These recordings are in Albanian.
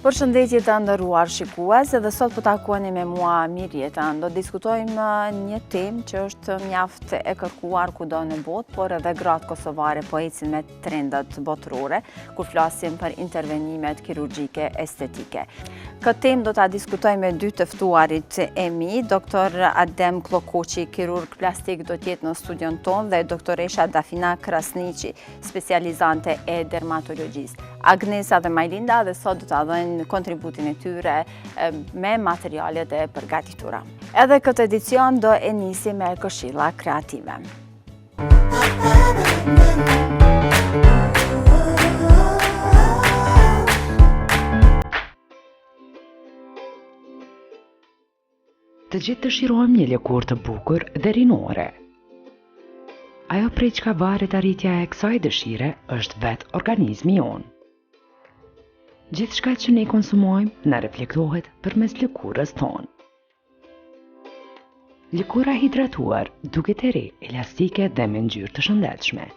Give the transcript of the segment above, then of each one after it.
Përshëndetje të ndëruar shikues, edhe sot po takoni me mua Mirjeta. Do diskutojmë një temë që është mjaft e kërkuar kudo në botë, por edhe gratë kosovare po ecin me trendet botërore, kur flasim për intervenimet kirurgjike estetike. Këtë temë do ta diskutoj me dy të ftuarit e mi, doktor Adem Klokoqi, kirurg plastik, do t'jetë në studion ton, dhe doktoresha Dafina Krasniqi, specializante e dermatologjisë. Agnesa dhe Majlinda dhe sot do t'a dhënë kontributin e tyre me materialet e përgatitura. Edhe këtë edicion do e nisi me këshilla kreative. Të gjithë dëshirojmë një lëkurë të bukur dhe rinore. Ajo prej çka varet arritja e kësaj dëshire është vetë organizmi jonë. Gjithçka që ne konsumojmë na reflektohet përmes lëkurës tonë. Lëkura hidratuar duket e re, elastike dhe me ngjyrë të shëndetshme.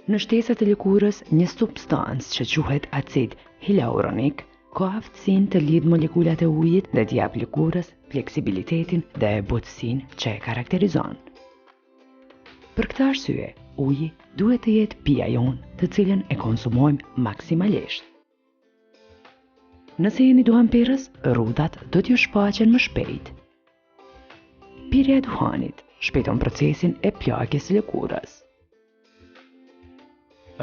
Në shtesat e lëkurës, një substancë që quhet acid hialuronik ka aftësinë të lidh molekulat e ujit dhe t'i jap lëkurës fleksibilitetin dhe butësinë që e karakterizon. Për këtë arsye, uji duhet të jetë pija jonë të cilën e konsumojmë maksimalisht. Nëse jeni duhanperës, rrudat do t'ju shfaqen më shpejt. Pirja e duhanit shpejton procesin e plagjes së lëkurës.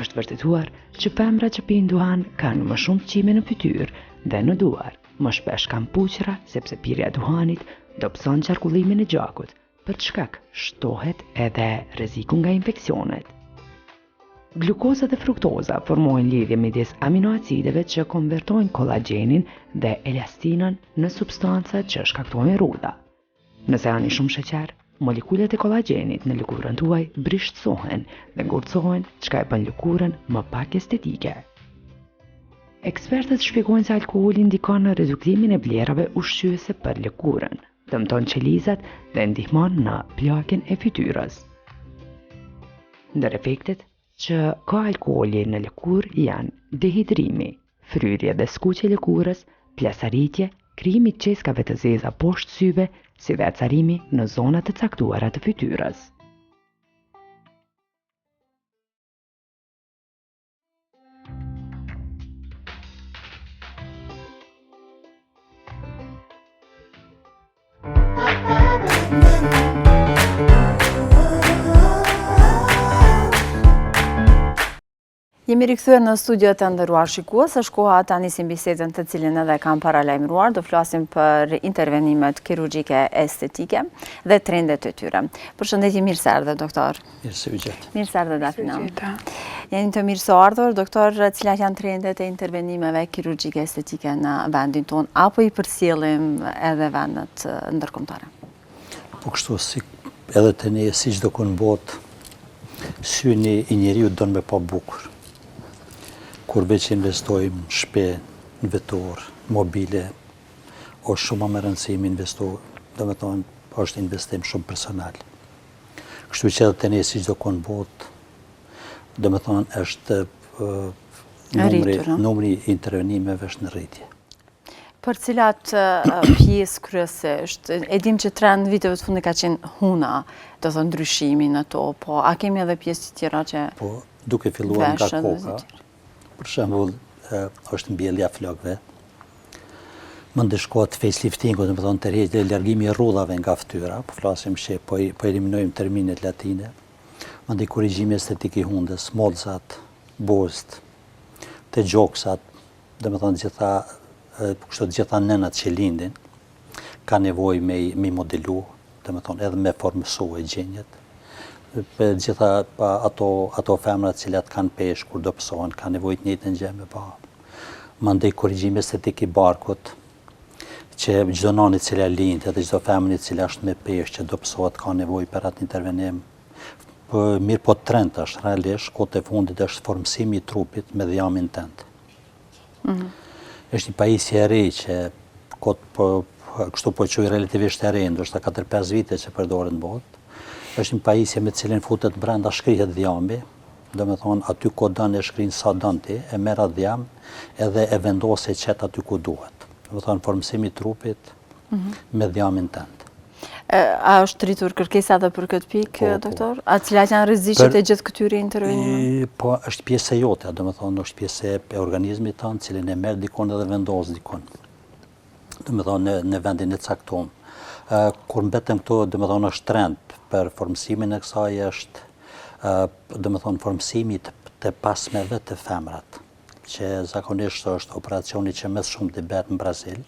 Është vërtetuar që femrat që pijnë duhan kanë më shumë qime në fytyrë dhe në duar, më shpesh kanë puqra sepse pirja e duhanit dobëson qarkullimin e gjakut, për shkak shtohet edhe rreziku nga infeksionet. Glukoza dhe fruktoza formojnë lidhje midis aminoacideve që konvertojnë kollagenin dhe elastinën në substanca që shkaktojnë rruda. Nëse hani shumë sheqer, molekulet e kollagenit në lëkurën tuaj brishtësohen dhe ngurcohen, çka e bën lëkurën më pak estetike. Ekspertët shpjegojnë se alkooli ndikon në reduktimin e vlerave ushqyese për lëkurën, dëmton qelizat dhe ndihmon në plagjen e fytyrës. Ndër efektet që ka alkooli në lëkurë janë dehidrimi, fryrje dhe skuqje lëkurës, plasaritje, krijimi i çeskave të zeza poshtë syve, si dhe acarimi në zona të caktuara të fytyrës. Jemi rikthyer në studio të nderuar shikues, është koha ta nisim bisedën të cilën edhe kam paralajmëruar. Do flasim për intervenimet kirurgjike estetike dhe trendet e tyre. Përshëndetje, mirë se erdhe, doktor. Mirë se u gjetë. Mirë se erdhe, Dafina. Jeni të mirë se ardhur, doktor, cilat janë trendet e intervenimeve kirurgjike estetike në vendin tonë, apo i përcjellim edhe vendet ndërkombëtare? Po kështu si edhe të ne, si çdo ku në botë, syni i njeriu don me pa bukur. Kur veç investojmë shpe, në vetor, mobile, është shumë më rëndësishme investu, do të thonë, është investim shumë personal. Kështu që edhe të ne, si çdo ku në botë, do të thonë, është numri i intervenimeve është në rritje. Për cilat pjesë kryesisht, e dim që trend viteve të fundit ka qenë huna, do të thonë ndryshimi në to, po a kemi edhe pjesë të tjera që po duke filluar nga koka, për shembull, është mbjellja flokëve, më ndeshkohet faceliftingu, do të thonë tërheqja e largimi i rrudhave nga fytyra, po flasim që po eliminojmë terminet latine, mandej korrigjimi estetik i hundës, mollzat, buzët, të gjoksat, do të thonë gjitha nënat që lindin, ka nevojë me modelu, do të thonë edhe me formësu e gjenjet. Gjitha ato femrat cilat kanë peshë kur do pësohen, ka nevojë të njëjtën gjë me pa. Mandej korrigjimi estetik i barkut, që çdo nani cila lind, edhe çdo femër cila është me peshë që do pësohet ka nevojë për atë intervenim. Mirë po trend është realisht, kohët e fundit është formësimi i trupit me dhjamin tënd. Është një pajisje e re që kështu po quaj relativisht e re, ndoshta 4-5 vite që përdoret në botë. Është një pajisje me cilën futet brenda shkrihet dhjambi, do me thonë aty ku dënë e shkrinë sa dënë ti, e merr atë djam edhe e vendose qëtë aty ku duhet. Do me thonë formësimi trupit me djamin tënd. A është rritur kërkesa edhe për këtë pikë, doktor? A cilat janë rreziqet e gjithë këtyre intervenimeve? Po, është pjesë e jote, do me thonë, është pjesë e organizmit tanë, cilin e merr dikon edhe vendos dikon. Do me thonë, në vendin e caktuar. Kur mbetëm këtu, do me thonë, është trend për formësimin e kësaj është, do me thonë, formësimi të pasmeve të femrat, që zakonisht është operacioni që më shumë të bëhet në Brazil.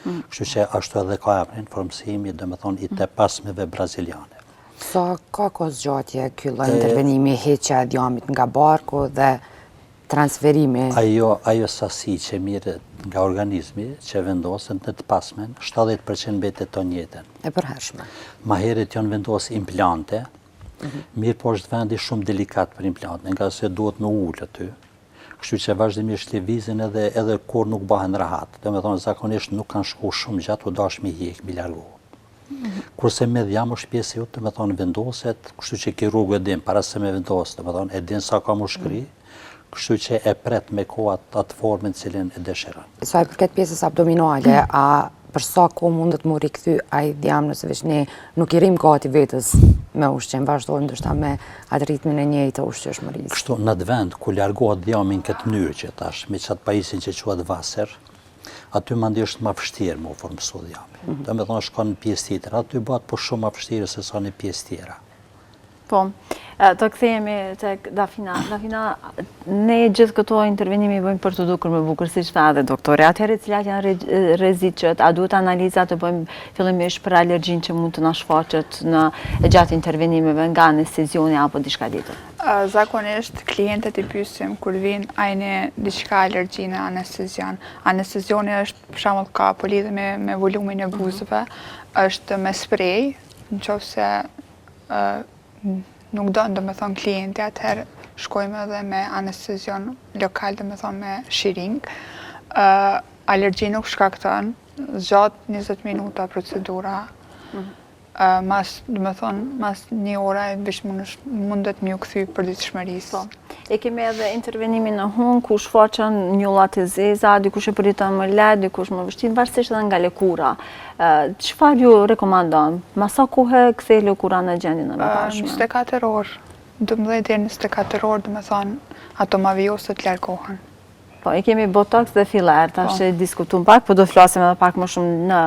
Kështu që ashtu edhe ka emrin, formësimi, do me thonë, i të pasmeve braziliane. Sa ka zgjatje ky lloj intervenimi, heqja e djamit nga barku dhe transferimi? Ajo sasi që mirë nga organizmi që vendosen në të pasmen, 70% mbetet tonë jetën. E përhershme. Ma herët janë vendos implante, mirë po është vendi shumë delikat për implante, nga se duhet me ullë aty. Kështu që vazhdimisht lëvizin edhe kur nuk bëhen rahat. Do me thonë, zakonisht nuk kanë shku shumë gjatë, u dash mi hjek, mi largu. Kurse me djam është pjesë jote, do me thonë, vendoset, kështu që kirurgu e din, para se me vendos, do me thonë, e din sa ka mu shkri, kështu që e pret me kohat atë formën cilin e dëshiron. Sa i përket pjesës abdominale, a për sa ko mundet mu rikthy ai djam nëse veç ne nuk i rrim gati vetës me ushqim, vazhdojmë ndoshta me atë ritmin e njëjtë të ushqyeshmërisë. Kështu në atë vend ku largohet djami në këtë mënyrë që tash, me çat pajisin që quhet vaser, aty mandi është më vështirë me u formësu djami. Do me thonë shkon në pjesë tjetër, aty bëhet po shumë më vështirë se sa në pjesë tjera. Po, të kthehemi tek Dafina. Dafina, ne gjithë këto intervenimi bëjmë për të dukur më bukur, siç tha edhe doktori. Atëherë cilat janë rreziqet? A duhet analiza të bëjmë fillimisht për alergjinë që mund të na shfaqet në gjatë intervenimeve nga anestezioni apo diçka tjetër? Zakonisht klientët i pyesim kur vinë a jeni diçka alergji në anestezion. Anestezioni është për shembull ka po lidhur me volumin e buzëve, është me sprej, nëse nuk do me thonë klienti, atëherë shkojmë edhe me anestezion lokal, do me thonë me shiring. Alergji nuk shkakton, zgjat 20 minuta procedura. Mas një ora mundet m'ju kthy për ditëshmërisë. E kemi edhe intervenimin në hung, ku shfaqen njullat e zeza, dikush e përriton më lehtë, dikush më vështirë, varsisht edhe nga lëkura. Çfarë ju rekomandon? Ma sa kohë kthej lëkura në gjendjen e mëparshme? 24 orë, 12 deri 24 orë, do me thonë, ato mavijosët largohen. Po, e kemi botox dhe filler, tash e diskutuam pak, po do flasim edhe pak më shumë në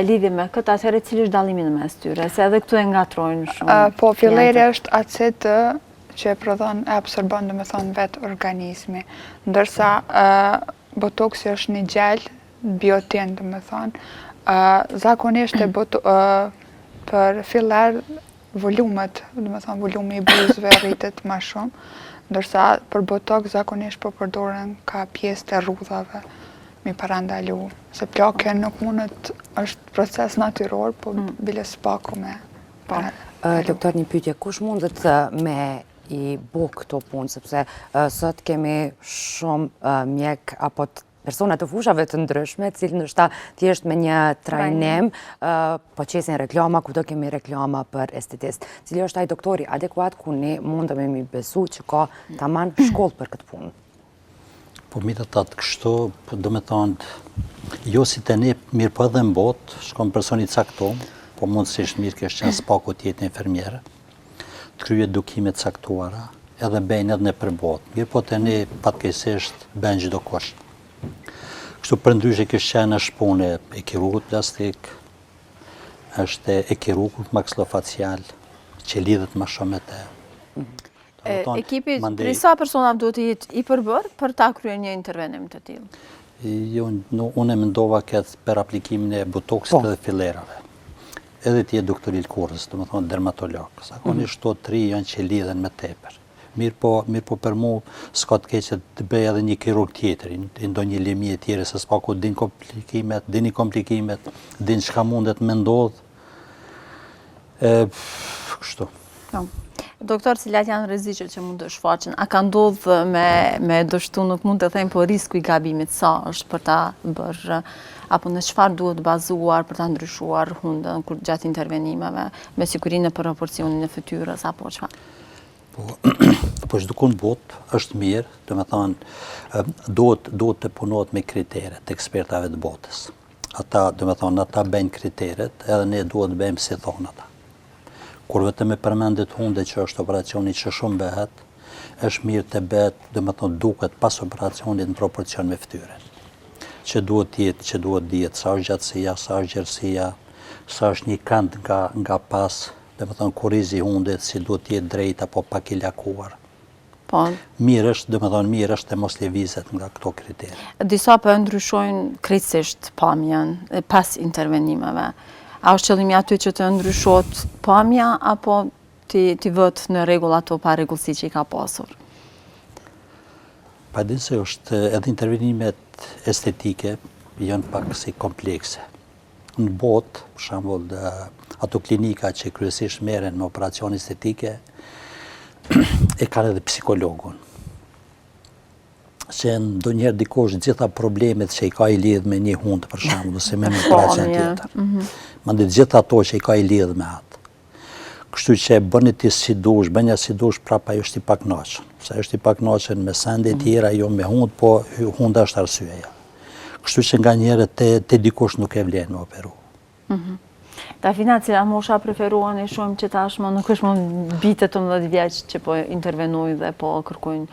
lidhje me këtë, atëherë cili është dallimi në mes tyre, se edhe këtu e ngatrojnë shumë. Po, filleri është acid që e prodhon, e absorbon, do me thonë, vetë organizmi. Ndërsa botoxi është një gjel biotin, do me thonë. Zakonisht për filler volumet, do me thonë, volumi i buzëve rritet më shumë, ndërsa për botox zakonisht po përdoren ka pjesë të rrudhave mi parandalu. Se plakja nuk mundet, është proces natyror, po bile s'paku me parandalu. Doktor, një pyetje, kush mundet me i bo këto punë, sepse sot kemi shumë mjek apo persona të fushave të ndryshme, cilë ndoshta thjesht me një trajnim, po qesin reklama, ku do kemi reklama për estetist. Cili është ai doktori adekuat ku ne mundemi mi besu që ka taman shkollë për këtë punë? Po mirë të atë kështu, do me thonë, jo si të ne mirë po edhe në botë, shkon personi caktuar, po mundësisht mirë kështë qenë spaku tjetë infermierë, të kryet dukimet caktuara, edhe bejnë edhe në përbotë. Mirë po të ne patkesisht bejnë gjdo kosh. Kështu për ndryshe kështë qenë është punë e kirurgut plastik, është e kirurgut maksilofacial, që lidhet më shumë me te. Ekipi, për sa persona duhet të jetë i përbërë për ta kryer një intervenim të tillë? Jo, unë e mendova këtë për aplikimin e botoxit dhe fillerave. Edhe ti e doktoril kurës, do me thonë dermatolog. Zakonisht to 3 janë që lidhen me tepër. Mirë po për mu s'ka të keqe të bëj edhe një kirurg tjetër, ndonjë lëmie tjetër, se s'paku din komplikimet, din çka mundet me ndodh. Kështu. Doktor, cilat janë rreziqet që mund të shfaqen? A ka ndodhur me dështu, nuk mund të them, po risku i gabimit sa është për ta bërë, apo në çfarë duhet bazuar për ta ndryshuar hundën gjatë intervenimeve, me sigurinë për proporcionin e fytyrës apo çfarë? Po çdo kund botë është mirë, do të thonë duhet të punohet me kriteret të ekspertave të botës. Ata, do të thonë, ata bëjnë kriteret, edhe ne duhet të bëjmë si thonë ata. Kur vetëm e përmendet hunde që është operacioni që shumë bëhet, është mirë të bëhet, do të thonë, duket pas operacionit në proporcion me fytyrën. Që duhet dihet sa është gjatësia, sa është gjerësia, sa është një kant nga pas, do të thonë, kurrizi i hundit, si duhet të jetë drejt apo pak i lakuar. Po. Mirë është, do të thonë, mirë është të mos lëvizet nga këto kritere. Disa po ndryshojnë krejtësisht pamjen pas intervenimeve. A është qëllimi aty që të ndryshohet pamja apo ti vët në rregull ato parregullsi që i ka pasur? Padinse është edhe intervenimet estetike janë pak si komplekse. Në botë, për shembull, ato klinika që kryesisht merren me operacione estetike e kanë edhe psikologun. Se ndonjëherë dikush gjitha problemet që i ka i lidh me një hund, për shembull, ose me një operacion tjetër. Mandej gjitha ato që i ka i lidh me atë. Kështu që bëni ti si dush, bënja si dush, prapa ajo është i pakënaqur. Se është i pakënaqur me sende tjera, jo me hund, po hunda është arsyeja. Kështu që nganjëherë te dikush nuk e vlen me operu. Dafina, cila mosha preferuan e shumë që tashmë nuk është më bitë 18 vjeç që po intervenojnë dhe po kërkojnë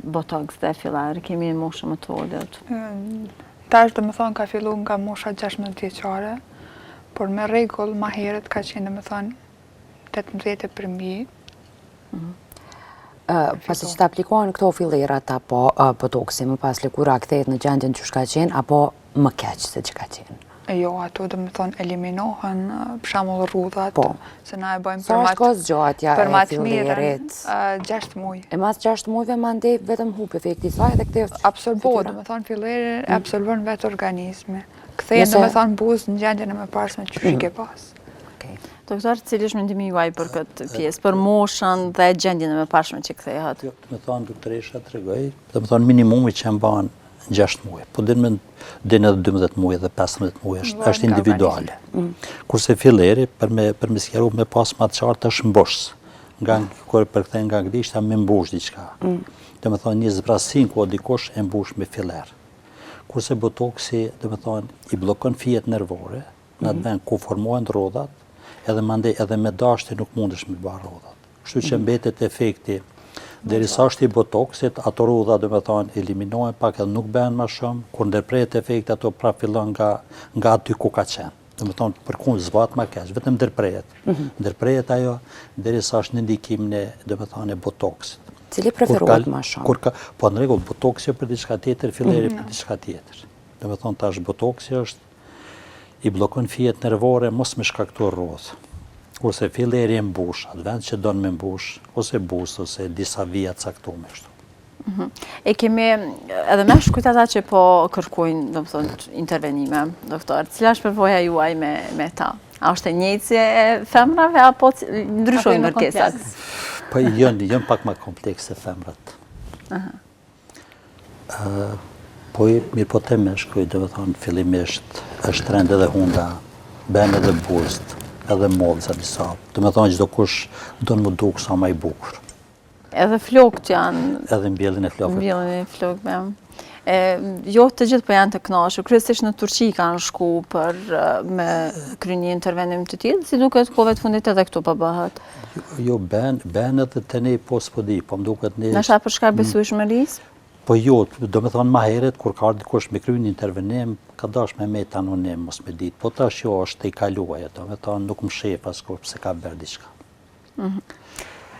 botox dhe fillar, kemi moshë më të vogël. Tash do të thonë ka filluar nga mosha 16 vjeçare, por me rregull më herët ka qenë do të thonë 18 për mbi. Pasi që të aplikohen këto fillerat apo botoksi, më pas lëkura kthehet në gjendjen që ka qenë, apo më keq se që ka qenë? Jo, ato do të thonë eliminohen, për shembull rrudhat, se na e bëjmë Sa është kohë zgjatja e fillerit? 6 muaj. E mas 6 muajve mandej vetëm hub efekti i saj dhe kthehet absorbohet, do të thonë filleri absorbon vetë organizmi. Kthehet do të thonë buzë në gjendjen e mëparshme që i ke pas. Doktor, cili është mendimi juaj për këtë pjesë, për moshën dhe gjendjen e mëparshme që kthehet? Do të thonë doktoresha tregoi, do të thonë minimumi që mban 6 muaj, po din edhe 12 muaj dhe 15 muaj është individuale. Kurse filleri, për me sqaruar me pas më të qartë, është mbush. Nga kur përkthen nga gdishta me mbush diçka. Do të thonë një zbrasin ku dikush e mbush me filler. Kurse botoksi, do të thonë i bllokon fijet nervore, në atë vend ku formohen rrodhat, edhe mandej edhe me dashje nuk mundesh me bërë rrodhat. Kështu që mbetet efekti derisa është i botoksit, ato rrudha do të thonë eliminohen pak edhe nuk bëhen më shumë, kur ndërprehet efekti ato prap fillon nga aty ku ka qenë. Do të thonë përkund zbat më keq, vetëm ndërprehet. Ndërprehet ajo derisa është në ndikimin e do të thonë botoksit. Cili preferohet më shumë? Po në rregull botoksi për diçka tjetër, filleri për diçka tjetër. Do të thonë tash botoksi është i bllokon fijet nervore mos me shkaktuar rrodhë. Kurse filleri e mbush, atë vend që donë me mbush, ose bus, ose disa vija caktume kështu. E kemi edhe me shkujt ata që po kërkojnë, do të thonë, intervenime, doktor. Cila është përvoja juaj me ta? A është e njëjtësi e femrave, apo ndryshojnë kërkesat? Po janë pak më komplekse femrat. Po mirë po të me shkuj, do të thonë, fillimisht është trend edhe hunda, bën edhe buzët, edhe mollza disa. Do të thonë çdo kush do më duk sa më i bukur. Edhe flokët janë. Edhe mbjelljen e flokëve. Mbjelljen e flokëve. Jo të gjithë po janë të kënaqur. Kryesisht në Turqi kanë shku për me kryer një intervenim të tillë, si duket kohëve të fundit edhe këtu po bëhet. Jo, bën edhe të ne po s'po di, po më duket ne. Nashta për shkak besueshmërisë? Po jo, do të thonë më herët kur ka dikush me kryer një intervenim, ka dash me met anonim, mos me ditë. Po tash jo është e kaluar, do të thonë nuk më shef as kur pse ka bërë diçka.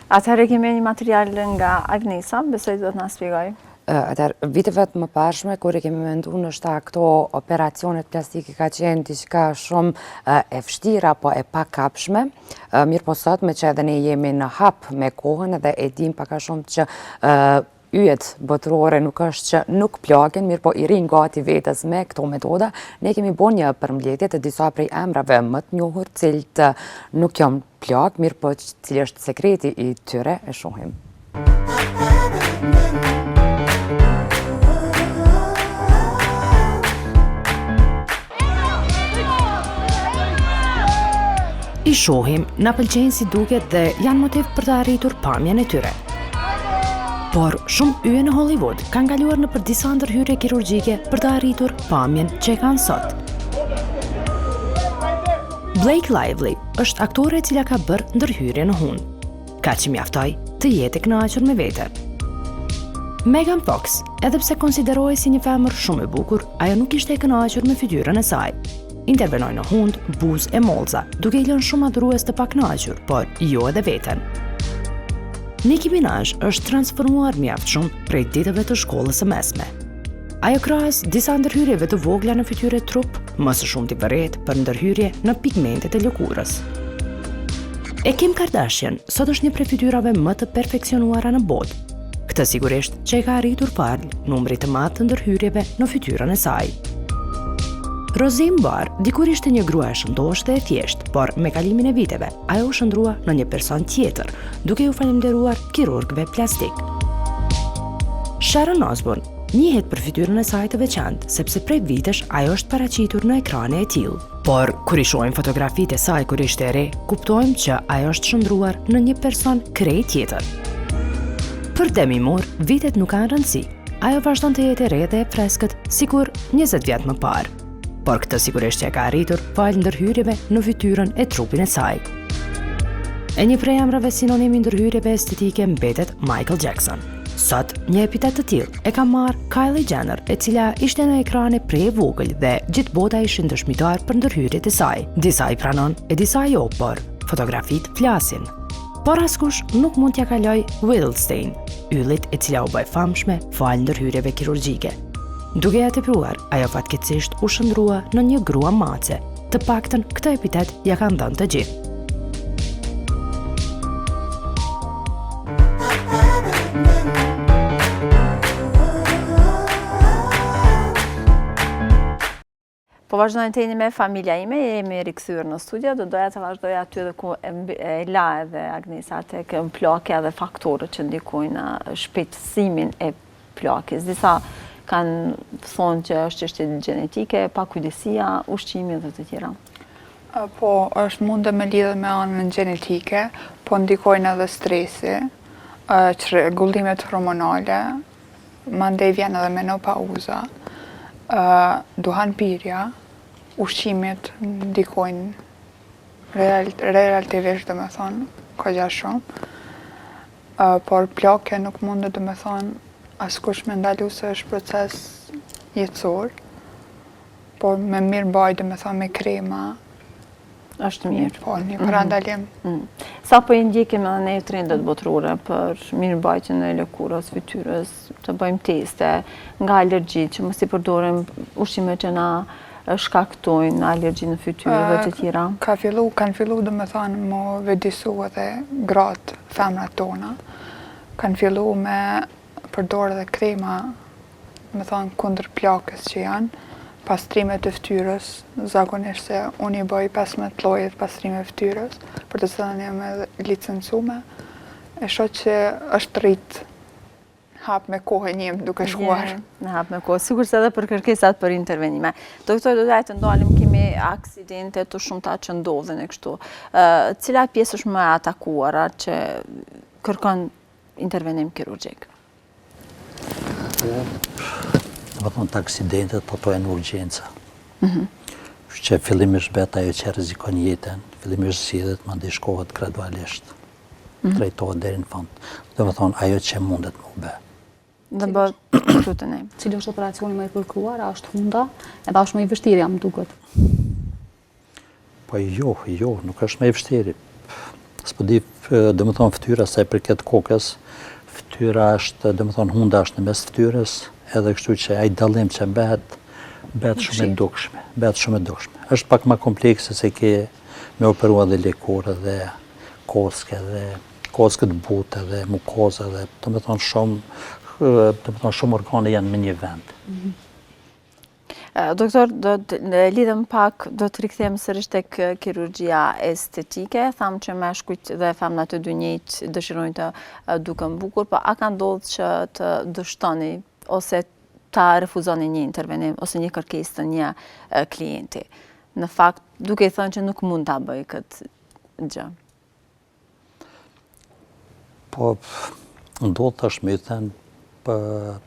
Atëherë kemi një material nga Agnesa, besoj do të na shpjegoj. Atëherë viteve të mëparshme kur e kemi menduar ndoshta këto operacionet plastike ka qenë diçka shumë e vështirë apo e pakapshme. Mirë po sot me që edhe ne jemi në hap me kohën edhe e dim pak a shumë që yjet botërore nuk është që nuk plagen, mirë po i rinë gati vetës me këto metoda. Ne kemi bo një përmbledhje të disa prej emrave më të njohur, cilët nuk janë plag, mirë po cili është sekreti i tyre, e shohim. I shohim, na pëlqejnë si duket dhe janë motiv për të arritur pamjen e tyre. Por shumë yje në Hollywood kanë kaluar në për disa ndërhyrje kirurgjike për të arritur pamjen që e kanë sot. Blake Lively është aktore e cila ka bërë ndërhyrje në hund. Ka që mjaftoj të jetë e kënaqur me vete. Megan Fox, edhe pse konsiderohej si një femër shumë e bukur, ajo nuk ishte e kënaqur me fytyrën e saj. Intervenoi në hund, buzë e mollza, duke i lënë shumë adhurues të pakënaqur, por jo edhe veten. Nicki Minaj është transformuar mjaft shumë prej ditëve të shkollës së mesme. Ajo krahas disa ndërhyrjeve të vogla në fytyrë e trup, më së shumti vëret për ndërhyrje në pigmentet e lëkurës. E Kim Kardashian sot është një prej fytyrave më të perfeksionuara në botë. Këtë sigurisht që e ka arritur fal numrit të madh të ndërhyrjeve në fytyrën e saj. Roseanne Barr dikur ishte një grua e shëndoshtë dhe e thjeshtë, por me kalimin e viteve, ajo u shndrua në një person tjetër, duke u falenderuar kirurgëve plastik. Sharon Osbourne njihet për fytyrën e saj të veçantë, sepse prej vitesh ajo është paraqitur në ekrane e tillë. Por kur i shohim fotografitë e saj kur ishte e re, kuptojmë që ajo është shndruar në një person krejt tjetër. Për Demi Moore, vitet nuk kanë rëndësi. Ajo vazhdon të jetë e re dhe e freskët, sikur 20 vjet më parë. Por këtë sigurisht që e ka arritur fal ndërhyrjeve në fytyrën e trupin e saj. E një prej emrave sinonimi ndërhyrjeve estetike mbetet Michael Jackson. Sot, një epitet të tillë e ka marrë Kylie Jenner, e cila ishte në ekrane prej e vogël dhe gjithë bota ishin dëshmitar për ndërhyrjet e saj. Disa i pranon e disa jo, por fotografit flasin. Por askush nuk mund t'ja kaloj Whittlestain, yllit e cila u bë famshme fal ndërhyrjeve kirurgjike. Duke ja tepruar, ajo fatkeqësisht u shndrua në një grua mace. Të paktën këtë epitet ja kanë dhënë të gjithë. Po vazhdojnë të jeni me familja ime, jemi rikthyer në studio, do doja të vazhdoja aty edhe ku e la edhe Agnesa tek plakja dhe faktorët që ndikojnë në shpejtësimin e plakjes. Disa kanë thonë që është çështje gjenetike, pakujdësia, ushqimi dhe të tjera. Po, është mund të me lidhe me anën gjenetike, po ndikojnë edhe stresi, rregullimet hormonale, mandej vjen edhe menopauza, duhan pirja, ushqimit ndikojnë relativisht dhe me thonë, kogja shumë, por plakja nuk mundet dhe me thonë askush me ndalu se është proces jetësor, por me mirë mbajtë dhe me thonë me krema, është mirë. Po, një parandalim. Sa po i ndjekim edhe ne trendet botërore për mirëmbajtjen e lëkurës, fytyrës, të bëjmë teste nga alergji, që mos i përdorim ushqime që na shkaktojnë alergji në fytyrë dhe të tjera. Kanë fillu dhe me thonë më vedisu edhe gratë femrat tona. Kanë fillu me përdorë dhe krema, me thonë kundër plakës që janë, pastrimet të fytyrës, zakonisht se unë i bëj 15 lloje pastrime të fytyrës, për të cilën jam edhe licencume. E shoh që është rrit hap me kohë njëm duke shkuar. Në hap me kohë, sigur se edhe për kërkesat për intervenime. Doktor, do të ndalim, kemi aksidente të shumta që ndodhen e kështu. Cila pjesë është më atakuara që kërkon intervenim kirurgjik? Dhe thonë të aksidentet, po to e në urgjenca. Që fillimisht bet ajo që rrezikon jetën, fillimisht zgjidhet, mandej shkohet gradualisht. Trajtohet deri në fund. Dhe thonë ajo që mundet më bë. Dhe bë tutën e. Cili është operacioni më i kërkuar, a është hunda, edhe është më i vështirë jam duket? Po jo, nuk është më i vështirë. S'po di, dhe më thonë fytyra sa i përket kokës, fytyra është, dhe më thonë hunda është në mes fytyrës, edhe kështu që ai dallim që bëhet shumë e dukshme. Është pak më komplekse se ke me operua dhe lëkurë dhe kockët bute dhe mukoza dhe të më thonë shumë organe janë në një vend. Doktor, do të lidhem pak, do të rikthejmë sërish tek kirurgjia estetike. Thamë që meshkujt dhe femnat të dy njëjtë dëshirojnë të duken bukur, po a ka ndodhur që të dështoni ose ta refuzoni një intervenim ose një kërkesë të një klienti? Në fakt, duke i thënë që nuk mund ta bëj këtë gjë? Po, ndodhë tash me thënë për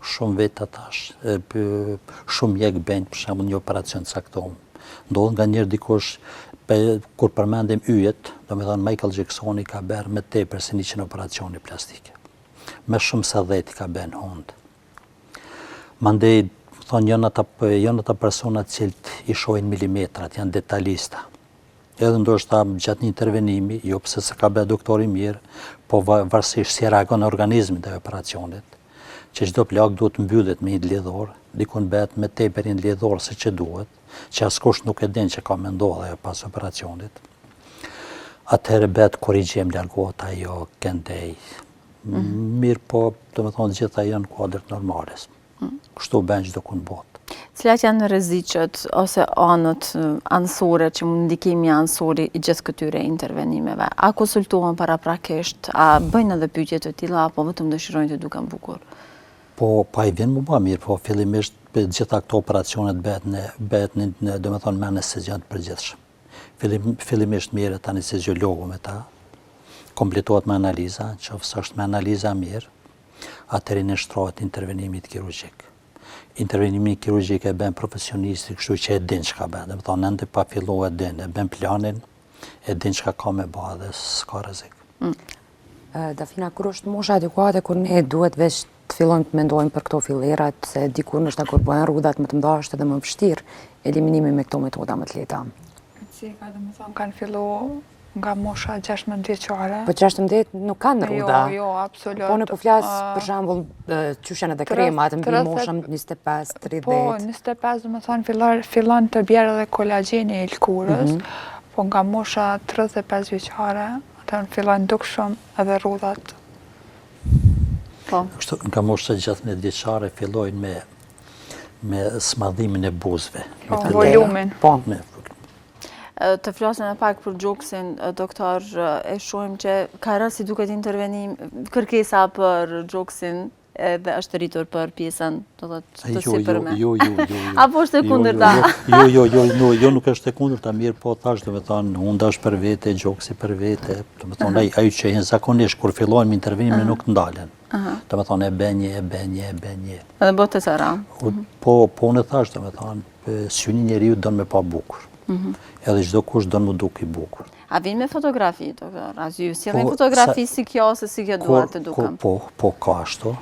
shumë vetë atash, shumë mjek bëjnë për shembull një operacion caktuar. Ndodhë nga njerë dikush, kur përmendim yjet, do me thënë Michael Jacksoni ka bërë me tepër se 100 operacione plastike. Me shumë se 10 ka bërë hundë. Mandej, thonë, janë ata personat cilët i shohin milimetrat, janë detalista. Edhe ndoshta gjatë një intervenimi, jo pse se ka bërë doktori mirë, po varësisht si reagon organizmi të operacionit, që çdo plagë duhet mbyllet me një lidhor, dikun bëhet me tepër një lidhor se që duhet, që askush nuk e din që ka me ndodhe ajo pas operacionit. Atëherë bëhet korrigjim, largohet ajo këndej. Mirë po, do me thonë, gjitha janë kuadrët normales. Kështu bën çdo kund botë. Cilat janë rreziqet ose anët anësore që mund ndikimi anësori i gjithë këtyre intervenimeve? A konsultohen paraprakisht, a bëjnë edhe pyetje të tilla apo vetëm dëshirojnë të duken bukur? Po, pa i vjen më ba mirë, po fillimisht për gjitha këto operacionet bëhet në do me thonë me anesteziant të përgjithshëm. Fillimisht mirët anesteziologu me ta, kompletohet me analiza, qoftë është me analiza mirë, atëherë nënshtrohet intervenimit kirurgjik. Intervenimi kirurgjik e bën profesionisti, kështu që e din çka bën. Do të thonë ende pa filluar e din, e bën planin, e din çka ka me bë dhe s'ka rrezik. Dafina, kur është mosha adekuate, kur ne duhet veç të fillojmë të mendojmë për këto fillerat, se dikur nështë kur bëhen rrudhat më të mëdha është edhe më vështirë eliminimi me këto metoda më të lehta. Cika, do me thonë, kanë fillu nga mosha 16 vjeçare. Po 16 nuk kanë rruda. Jo, absolut. Po në po flasë, për shembull, qyshen edhe kremat, mbi moshën 25-30. Po, 25, do me thonë, fillon të bjerë edhe kolagjeni i lkurës, po nga mosha 35 vjeçare, atër fillon duk shumë edhe rrudhat. Po. Kështu, nga mosha 16 vjeçare fillojnë me smadhimin e buzëve. Po, volumin. Po. Të flasim e pak për gjoksin, doktor, e shohim që ka rënë si duket intervenim, kërkesa për gjoksin edhe është rritur për pjesën të sipërme. Jo. Apo është e kundërta? Jo, nuk është e kundërta, mirë, po thash, do me thonë, hunda është për vete, gjoksi për vete, do me thonë, ajo që janë zakonisht, kur fillojnë intervenimin nuk ndalen. Do me thonë, e benje. Edhe botë të sara. Po në thash, do me thonë, syni njeriu don me pa bukur. Edhe çdo kush don më duk i bukur. A vinë me fotografi, doktor? A ju sjellin fotografi si kjo ose si kjo duhet të duken? Po ka ashtu.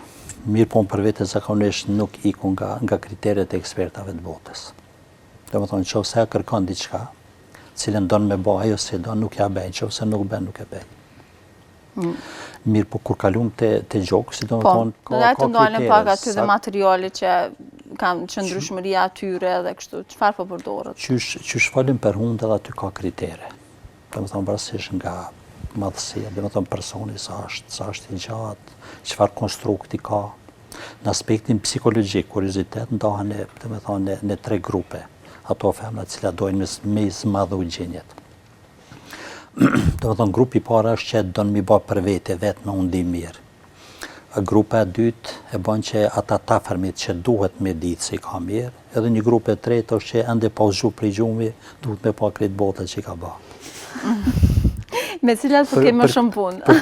Mirë, po për vete zakonisht nuk iku nga kriteret e ekspertave të botës. Do me thonë, nëse ja kërkon diçka, cilën don me bë ajo se don, nuk ja bën, nëse nuk bën, nuk e bën. Mirë, po kur kalum te gjoksi, do me thonë, ka kritere. Po, të ndalen pak aty dhe sa- materiale që kam qëndrueshmëria atyre dhe kështu, çfarë po përdoret? Qysh falim për hundë edhe aty ka kritere. Do me thonë, varësisht nga madhësia, do me thonë personi sa është i gjatë, çfarë konstrukti ka. Në aspektin psikologjik, kuriozitet, ndahen do me thonë në 3 grupe. Ato femra të cilat dojnë me zmadhu gjenjet. Do me thonë, grupi i parë është që do në mi ba për vete, vetë me undim mirë. Grupa e dytë e bën që ata tafermit që duhet me ditë se i ka mirë, edhe një grupe e tretë është që ende pa zhu për i gjumi, duhet me pa kretë botët që i ka ba. Me cilat po kemë më shumë punë? Për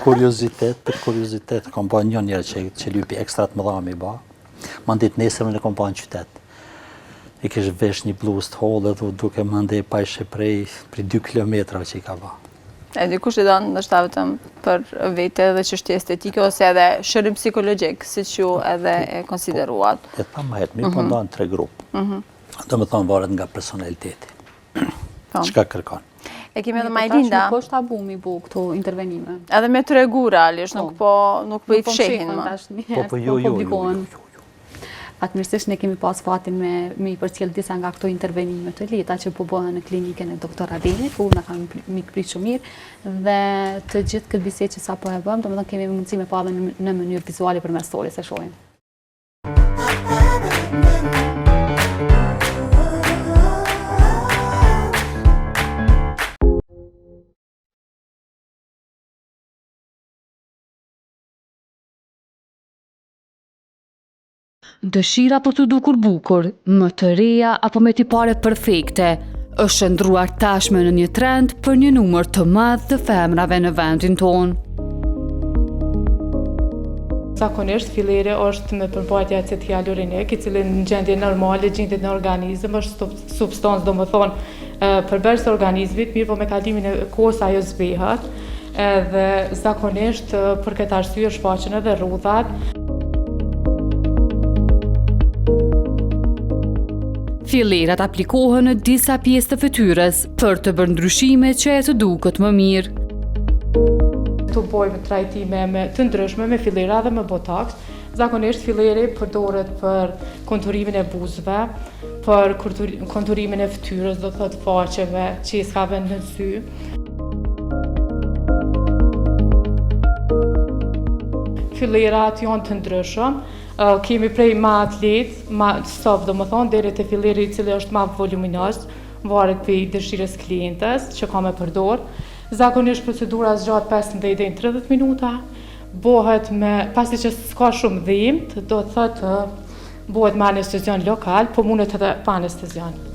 kuriozitet, kam ba njërë që lypi ekstrat më dha me i ba, ma ndit nesërën e kam ba në qytet. I kishë vesh një bluzë të hollë dhe duke më ndej pajshe prej 2 kilometra që i ka ba. E dikush i donë ndoshta vetëm për vete dhe çështje estetike ose edhe shërim psikologjik, siç ju edhe e konsideruat. E tha më herët, mirë po ndonë 3 grupë. Do me thonë varet nga personaliteti. Çka kërkon? E kemi edhe Tash Majlinda, nuk është tabu mi bu këto intervenime. edhe me tregu realisht, nuk po i fshehin më. Po jo. Publikohen. Fatmirësisht ne kemi pas fatin me i përcjell disa nga këto intervenime të lehta që po bëhen në klinikën e doktor Adenit, ku na kanë mikprit shumë mirë dhe të gjithë këtë bisedë që sapo e bëm, domethënë kemi mundësi me pa dhe në mënyrë vizuale përmes stories e shohim. Dëshira për të dukur bukur, më të reja apo me tipare perfekte, është shndruar tashmë në një trend për një numër të madh të femrave në vendin tonë. Zakonisht filleri është me përmbajtje acid hyalurinik, i cili në gjendje normale gjendet në organizëm është substancë, domethënë përbërës të organizmit, mirë po me kalimin e kohës ajo zbehet, dhe zakonisht për këtë arsye shfaqen edhe rrudhat. Fillerat aplikohen në disa pjesë të fytyrës për të bërë ndryshime që e të duket më mirë. Këtu bojmë trajtime të ndryshme me fillera dhe me botox. Zakonisht filleri përdoret për konturimin e buzëve, për konturimin e fytyrës, do thotë faqeve, qeskave në sy. Fillerat janë të ndryshëm. Kemi prej ma atlet, ma soft do më thonë, deri te filleri i cili është ma voluminos, varet për dëshirës klientes që ka me përdor. Zakonisht procedura zgjat 15 deri në 30 minuta, bëhet pasi që s'ka shumë dhimbje, do të thotë bëhet me anestezion lokal, po mundet edhe pa anestezion.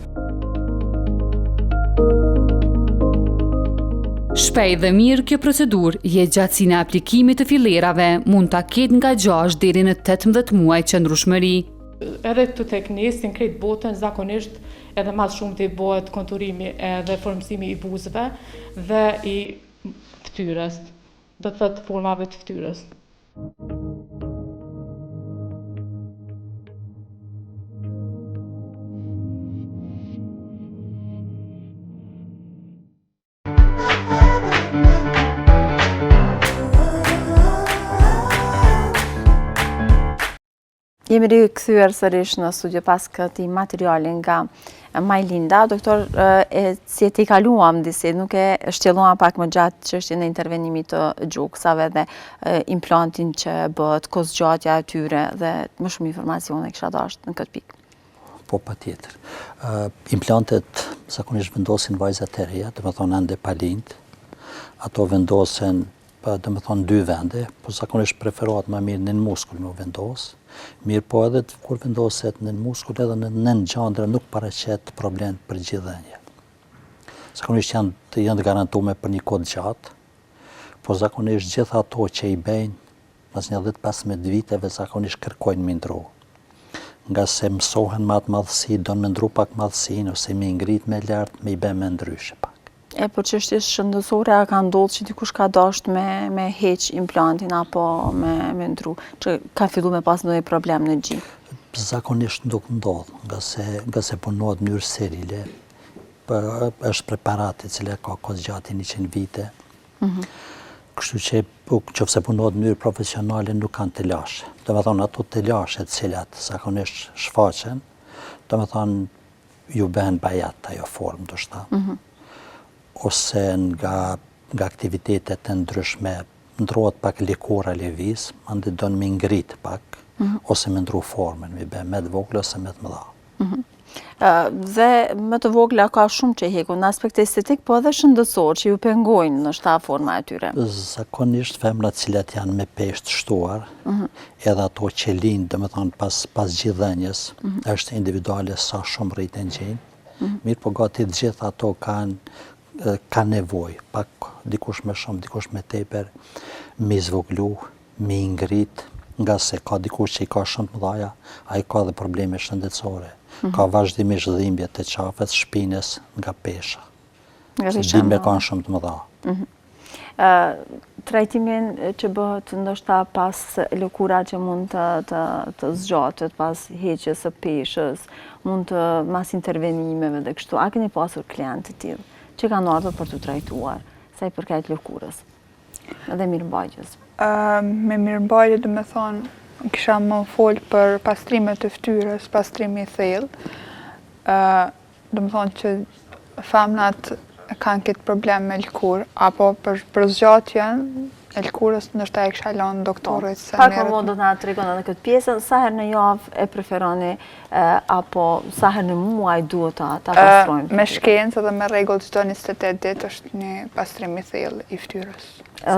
Shpejt dhe mirë kjo procedurë, gjatësinë e aplikimit të fillerave mund ta ketë nga 6 deri në 18 muaj qëndrueshmëri. Edhe këtu tek ne, si në krejt botën, zakonisht edhe mas shumë të bëhet konturimi edhe formësimi i buzëve dhe i fytyrës, do të thotë formave të fytyrës. Jemi rikthyer sërish në studio pas këtij materiali nga Majlinda. Doktor, si e t'i kaluam disi, nuk e shtjelluam pak më gjatë çështjen e intervenimit të gjuksave dhe implantin që bëhet, kozgjatja e tyre dhe më shumë informacione kisha dashur në këtë pikë. Po, patjetër. Implantet zakonisht vendosin vajzat e reja, domethënë ende pa lind. Ato vendosen domethënë 2 vende, po zakonisht preferohet më mirë nën muskull me vendos. Mirë po edhe kur vendoset nën muskull edhe në nën gjandra nuk paraqet problem për gjithdhenje. Zakonisht janë të garantuar për një kohë gjatë, po zakonisht gjithë ato që i bëjnë pas një 10-15 viteve zakonisht kërkojnë me ndru. Nga se mësohen me atë madhësi, do në ndru pak madhësinë ose me ngrit me lart, me i bë me ndryshe pak. Për çështjes shëndetësore a ka ndodhur që dikush ka dashur me heq implantin apo me ndru, që ka filluar me pas ndonjë problem në gjik? Zakonisht nuk ndodh, nga se punohet në mënyrë serile. Është preparat i cili ka kozgjatje 100 vite. Kështu që nëse punohet në mënyrë profesionale nuk kanë të lashe. Domethënë ato të lashe të cilat zakonisht shfaqen, domethënë ju bën bajat ajo formë ndoshta. Ose nga aktivitetet të ndryshme ndrohet pak lëkura lëviz, mandej do në me ngrit pak, ose me ndru formën, me bë me të vogla ose me të mëdha. Dhe me të vogla ka shumë që heku në aspekt estetik, po edhe shëndetësor që ju pengojnë në shta forma e tyre. Zakonisht femrat cilat janë me peshë të shtuar, edhe ato që lind, domethënë pas gjithdhenjes, është individuale sa shumë rritën gjenë. Mirë po gati të gjithë ato ka nevojë, pak dikush me shumë, dikush me tepër, me zvoglu, me ngrit, nga se ka dikush që i ka shumë të mëdha, ai ka dhe probleme shëndetësore. Ka vazhdimisht dhimbje të qafës, shpinës nga pesha. Dhimbje kanë shumë të mëdha. Trajtimin që bëhet ndoshta pas lëkura që mund të zgjatet, pas heqjes së peshës, mund të mas intervenimeve dhe kështu, a keni pasur klientë të tillë që kanë ardhur për të trajtuar, sa i përket lëkurës dhe mirëmbajtjes? Me mirëmbajtje do të thonë, kisha më fol për pastrimet e fytyrës, pastrimi i thellë. Do të thonë që femnat kanë këtë problem me lëkurë, apo për zgjatjen e lëkurës ndoshta e kisha lënë doktorit se Pak më vonë do të na tregon edhe këtë pjesën, sa herë në javë e preferoni apo sa herë në muaj duhet ta pastrojmë? Me shkencë dhe me rregull çdo 28 ditë është një pastrim i thellë i fytyrës.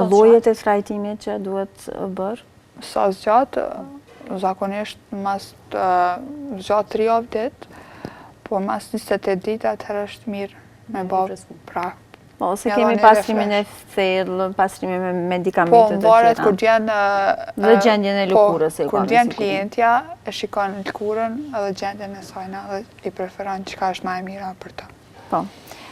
Llojet e trajtimit që duhet bërë? Sa zgjat, zakonisht mas zgjat 3 javë ditë, Po mas 28 ditë atëherë është mirë me bë pra. Po, ose kemi pastrimin e thellë, pastrimin me medikamente Po, të mbaret tjera. kur gjen Dhe gjendjen e lëkurës e kur gjen klientja e shikon lëkurën edhe gjendjen e sajna dhe i preferon çka është më e mira për të. Po.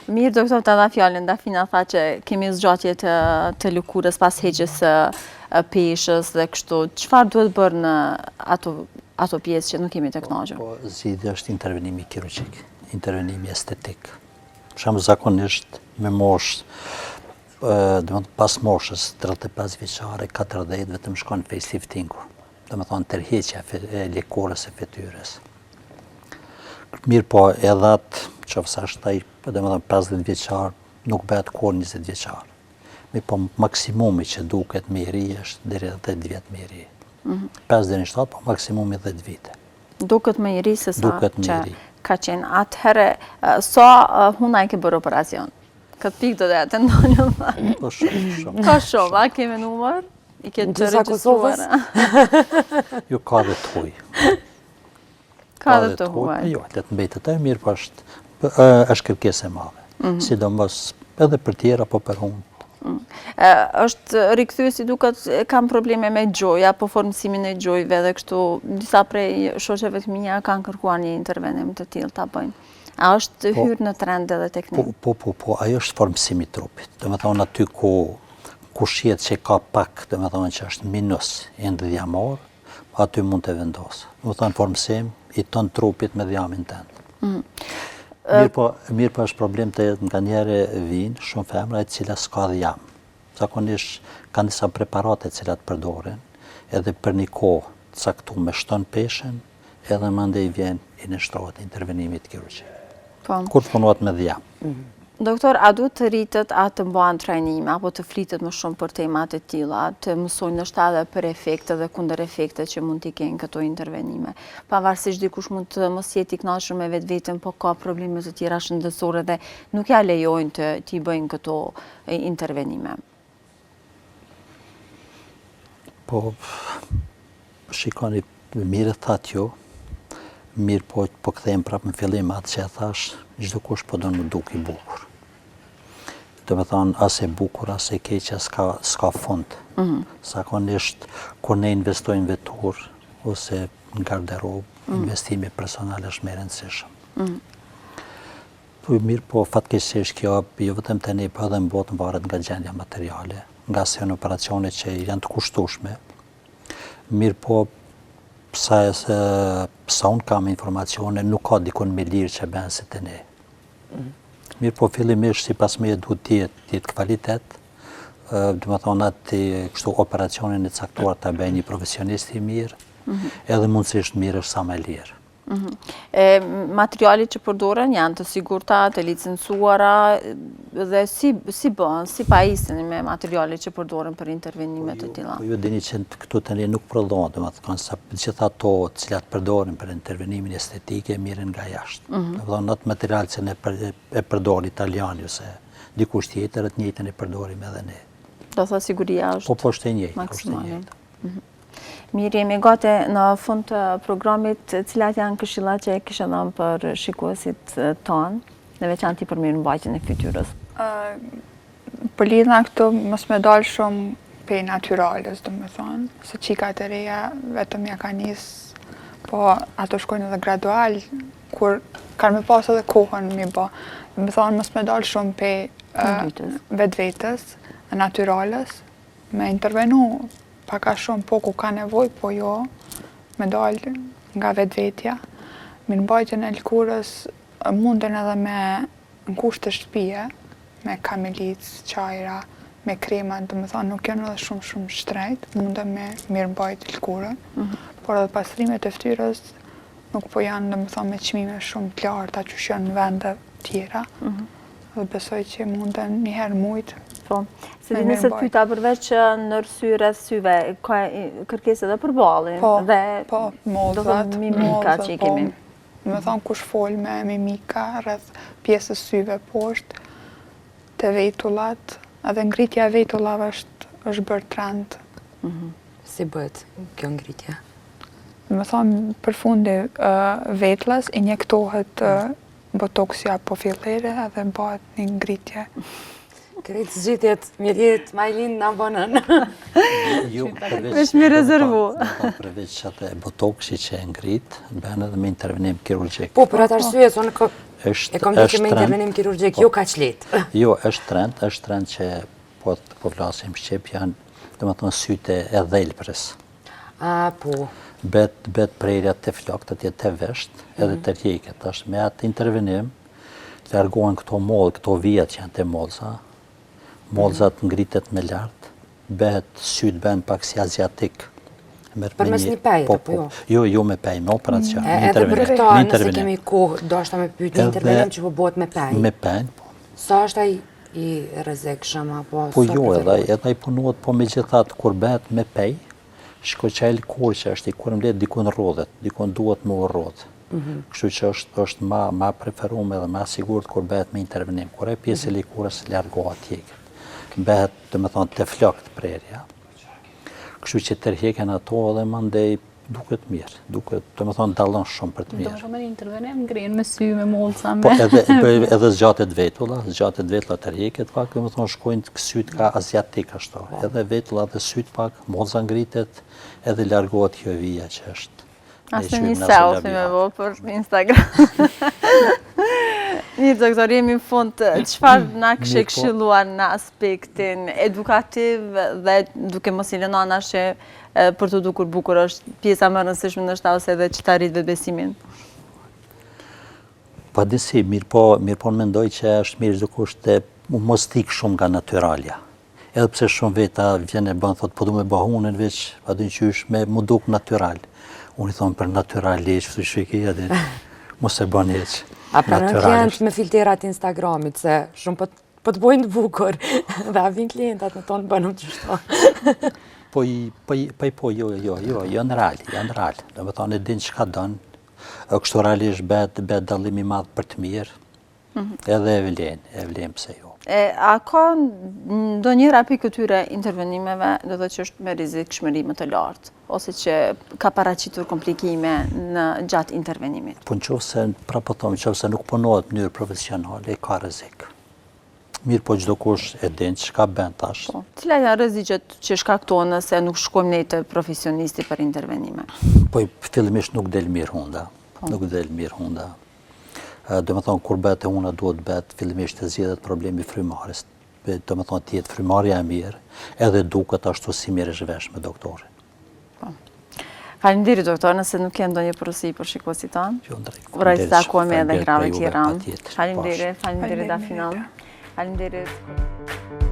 Mirë, doktor, të dha fjallën, Dafina tha që kemi zgjatje të lëkurës pas heqjes së peshës dhe kështu. Çfarë duhet bërë në ato pjesë që nuk kemi të kënaqur? Po, zgjidhja është intervenimi kirurgjik, intervenimi estetik. Për shembull, zakonisht me moshë, pas moshës 35 vjeçare, 40 vetëm shkon faceliftingu. Domethënë tërheqja e lëkurës e fytyrës. Mirë po, edhe atë, qoftë është ai, domethënë 50 vjeçar, nuk bëhet kur 20 vjeçar. Mi po maksimumi që duket me i ri është deri 10 vjet me i ri. 5 deri në 7, po maksimumi 10 vite. Duket më i ri se sa Duket më i që ri. ka qenë. Atëherë, sa huna e ke bërë operacion? Këtë pikë do dhe të ndonjë më. Po shumë. Ka shumë, a keme numër? I ke të Gjysa regjistruar? Jo, ka dhe të huj. Ka dhe të huaj. Jo, le të mbetet e mirë, po është kërkesë e madhe. Sidomos edhe për tjera, po për unë. Është rikthyesi duket kam probleme me gjoj, apo formësimin e gjojve dhe kështu, disa prej shoqeve të mia kanë kërkuar një intervenim të tillë ta bëjnë. A është hyrë në trend edhe tek ne? Po, ajo është formësimi i trupit. Domethënë aty ku shihet që ka pak, domethënë që është minus endodhiamor, aty mund të vendosë. Domethënë formësim i ton trupit me dhjamin tënd. Mirë po është problem të nga njerë vinë shumë femra e cila s'ka dhjam. Zakonisht kanë disa preparate cilat përdoren, edhe për një kohë caktuar shton peshën, edhe mandej vjen i nështrohet intervenimit kirurgjik. Kur të punohet me dhjam. Doktor, a duhet të rritet, a të mbahen trajnime, apo të flitet më shumë për temat e tilla, të mësojnë nështë edhe për efekte dhe kundër efekte që mund t'i kenë këto intervenime? Pavarësisht dikush mund të mos jetë i kënaqur me vetveten, po ka probleme të tjera shëndetësore dhe nuk ja lejojnë të t'i bëjnë këto intervenime. Po, shikoni, mirë thatë jo, mirë po kthejmë prapë në fillim atë që e thash, çdo kush po do në duk i bukur. Do me thonë, as e bukur, as e keqja s'ka fund. Zakonisht, kur ne investojmë vetur, ose në garderob, investimi personal është më i rëndësishëm. Po mirë, po fatkeqësisht kjo, jo vetëm te ne, po edhe në botë varet nga gjendja materiale, nga se janë operacione që janë të kushtueshme. Mirë po, sa unë kam informacione, nuk ka dikun me lirë që bëhen se të ne. Mirë po fillimisht, si pas me duhet tjetë kvalitet, dhe me thonë atë kështu operacionin e caktuar të bëjë një profesionist i mirë, edhe mundësisht mirë është sa me lirë. Materialit që përdoren janë të sigurta, të licencuara dhe si bëhen, si pajisin me materialit që përdoren për intervenimet të tilla? Po ju dini që këtu të ne nuk prodhohen, dhe me thonë sa gjitha ato cilat përdoren për intervenimin estetike mirën nga jashtë. Dhe me thonë atë material që ne e përdor italiani ose dikush tjetër, atë njëjtën e përdorim edhe ne. Do thë siguria është po është e njëjtë. maksimale. Mirë, jemi gati në fund të programit, cilat janë këshillat që e kishe dhënë për shikuesit tonë, në veçanti për mirëmbajtjen e fytyrës? Për lidhë nga këtu, mos me dalë shumë pe natyrales, do me thonë, se qikat e reja vetëm ja ka njësë, po ato shkojnë edhe gradual, kur kanë me pas edhe kohën mi bo. Do me thonë, mos me dalë shumë pe vetës, natyrales, me intervenu paka shumë po ku ka nevoj, po jo, me dalë nga vetja. Mirëmbajtjen e lëkurës munden edhe me në kushte shtëpie, me kamilic, qajra, me krema, do me thonë nuk janë edhe shumë shtrejt, munden me mirëmbajt lëkurën, por edhe pastrimet e fytyrës nuk po janë, do me thonë, me çmime shumë të larta që janë në vende tjera, dhe besoj që munden njëherë mujtë. Po, se dini se të pyta përveç në rësy rreth syve, ka kërkesë edhe për ballin. Po, mollzat, mimika që i kemi. Me thonë kush fol me mimika rreth pjesës syve poshtë, të vetullat, edhe ngritja e vetullave është bërë trend. Si bëhet kjo ngritje? Me thonë për fundi vetullas injektohet botoksi apo fillere edhe bëhet një ngritje. Krejtë zgjidhjet mjedit Majlin në bënën. Jo, Vesh mi rezervu. Përveç atë botoksi që e ngrit, bën edhe me intervenim kirurgjik. Po, për atë arsye, sonë e kom që me trend- intervenim kirurgjik, jo kaq lehtë. Jo, është trend që po flasim shqip janë, domethënë sytë e dhelprës. Po. Bet prerja të flokët atje të vesht, edhe të rjeket. Është me atë intervenim, largohen këto mollë, këto vijat që janë të mollësa, mollëzat ngritet me lartë, sytë bëhen pak si aziatik. Përmes një pejt, apo jo? Jo me pej, me operacion. Edhe për këto, nëse kemi kohë, do është me pyet një intervenim që po bëhet me pej. Me pej, po. Sa është ai i rrezikshëm apo Po jo, edhe ai punohet, po megjithatë kur bëhet me pej, shko që ai lëkur që është i kur mbledh dikun rrodhet, dikun duhet më rrodh. Kështu që është ma preferuar edhe ma sigurt kur bëhet me intervenim. Kur ai pjesë e lëkurës largohet tjekët. Bëhet, domethënë, të flokët prerja. Kështu që tërheqen ato edhe mandej duket mirë. Duket, domethënë, dallon shumë për të mirë. Do me një intervenim ngrihen me sy, me mollca, Po me... edhe zgjatet vetulla tërheqet pak, domethënë shkojnë syt ka aziatik ashtu. Edhe vetulla dhe syt pak, mollca ngritet, edhe largohet kjo vija që është. Asë një selfie me bo për Instagram. Mirë, doktor, jemi në fund, çfarë na kështë këshilluar në aspektin edukativ dhe duke mos i lënë anash që për të dukur bukur është pjesa më rëndësishme ndoshta ose edhe që ta rrit vetbesimin? Pa disi, mirë po mendoj që është mirë dikush të mos tik shumë nga natyralja. Edhe pse shumë veta vjen e bën, thot, po du me bahunën veç, pa du qysh me mu duk natyral. Unë i thonë për naturalisht, fëtë shviki edhe, mos e bën heq. A pranon klient me filterat Instagramit, se shumë po të bojnë të bukur, dhe a vinë klientat në tonë bënëm që shto. Po, janë real. Do me thonë, e din që ka dënë, kështu realisht bet dallimi madh për të mirë, edhe e vlen pse jo. A ka ndonjëra pikë këtyre intervenimeve, do të që është me rrezikshmëri më të lartë, ose që ka paraqitur komplikime në gjatë intervenimit? Po nëse nuk punohet në mënyrë profesionale, ka rrezik. Mirë, po çdo kush e din çka bën tash. Cilat janë rreziqet që shkaktojnë nëse nuk shkojmë ne te profesionisti për intervenime? Po fillimisht nuk del mirë hunda. Do me thonë, kur bëhet e una duhet bëhet fillimisht të zgjedhet problemi frymarrjes. Do me thonë, tjetë frymarrja e mirë, edhe duket ashtu si mirë e zhvesh me doktorin. Faleminderit, doktor, nëse nuk ke ndonjë porosi për shikuesit tanë. Uroj të takojmë edhe herave tjera. Faleminderit, Dafinall. Faleminderit.